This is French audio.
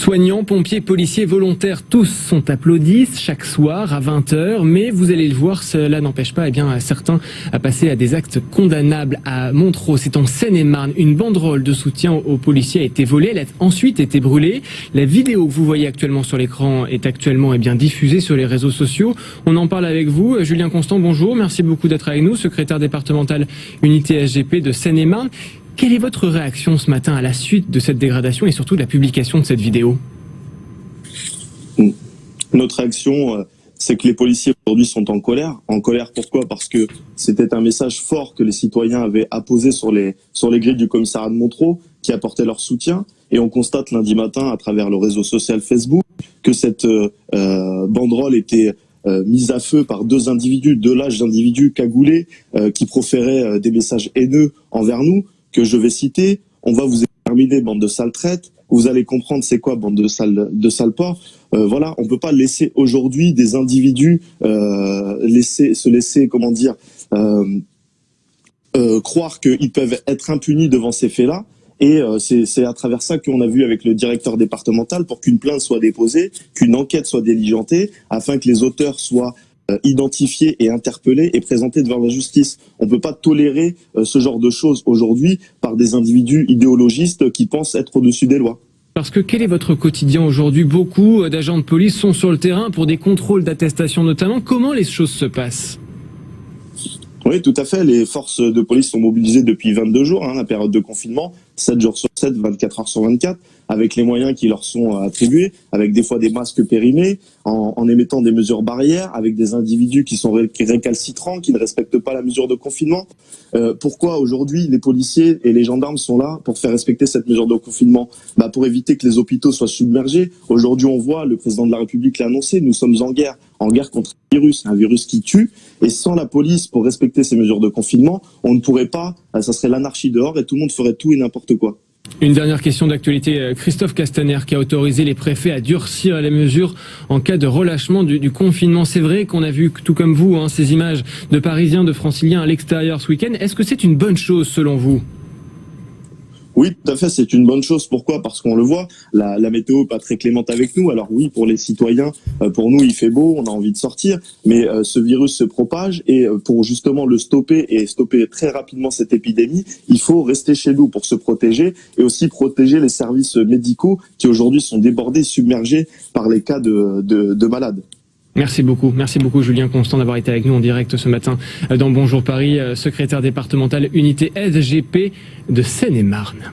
Soignants, pompiers, policiers, volontaires, tous sont applaudis chaque soir à 20h, mais vous allez le voir, cela n'empêche pas certains à passer à des actes condamnables. À Montereau, c'est en Seine-et-Marne, une banderole de soutien aux policiers a été volée, elle a ensuite été brûlée. La vidéo que vous voyez actuellement sur l'écran est actuellement diffusée sur les réseaux sociaux. On en parle avec vous. Julien Constant, bonjour, merci beaucoup d'être avec nous, secrétaire départemental unité SGP de Seine-et-Marne. Quelle est votre réaction ce matin à la suite de cette dégradation et surtout de la publication de cette vidéo? Notre réaction, c'est que les policiers aujourd'hui sont en colère. En colère pourquoi? Parce que c'était un message fort que les citoyens avaient apposé sur les grilles du commissariat de Montereau, qui apportait leur soutien. Et on constate lundi matin, à travers le réseau social Facebook, que cette banderole était mise à feu par deux lâches individus cagoulés qui proféraient des messages haineux envers nous, que je vais citer: on va vous exterminer, bande de sales traites. Vous allez comprendre c'est quoi, bande de sales porcs. Voilà, on peut pas laisser aujourd'hui des individus se laisser croire qu'ils peuvent être impunis devant ces faits-là. Et c'est à travers ça qu'on a vu avec le directeur départemental pour qu'une plainte soit déposée, qu'une enquête soit diligentée, afin que les auteurs soient identifiés et interpellés et présentés devant la justice. On ne peut pas tolérer ce genre de choses aujourd'hui par des individus idéologistes qui pensent être au-dessus des lois. Parce que quel est votre quotidien aujourd'hui? Beaucoup d'agents de police sont sur le terrain pour des contrôles d'attestation notamment. Comment les choses se passent? Oui, tout à fait. Les forces de police sont mobilisées depuis 22 jours, la période de confinement, 7 jours sur 7, 24 heures sur 24, avec les moyens qui leur sont attribués, avec des fois des masques périmés, en émettant des mesures barrières, avec des individus qui sont récalcitrants, qui ne respectent pas la mesure de confinement. Pourquoi aujourd'hui les policiers et les gendarmes sont là pour faire respecter cette mesure de confinement? Pour éviter que les hôpitaux soient submergés. Aujourd'hui, on voit, le président de la République l'a annoncé, nous sommes en guerre contre un virus qui tue. Et sans la police pour respecter ces mesures de confinement, on ne pourrait pas, ça serait l'anarchie dehors et tout le monde ferait tout et n'importe quoi. Une dernière question d'actualité. Christophe Castaner qui a autorisé les préfets à durcir les mesures en cas de relâchement du confinement. C'est vrai qu'on a vu, tout comme vous, ces images de Parisiens, de Franciliens à l'extérieur ce week-end. Est-ce que c'est une bonne chose selon vous? Oui, tout à fait, c'est une bonne chose. Pourquoi? Parce qu'on le voit, la météo n'est pas très clémente avec nous. Alors oui, pour les citoyens, pour nous, il fait beau, on a envie de sortir, mais ce virus se propage et pour justement le stopper et stopper très rapidement cette épidémie, il faut rester chez nous pour se protéger et aussi protéger les services médicaux qui aujourd'hui sont débordés, submergés par les cas de malades. Merci beaucoup Julien Constant d'avoir été avec nous en direct ce matin dans Bonjour Paris, secrétaire départemental unité SGP de Seine-et-Marne.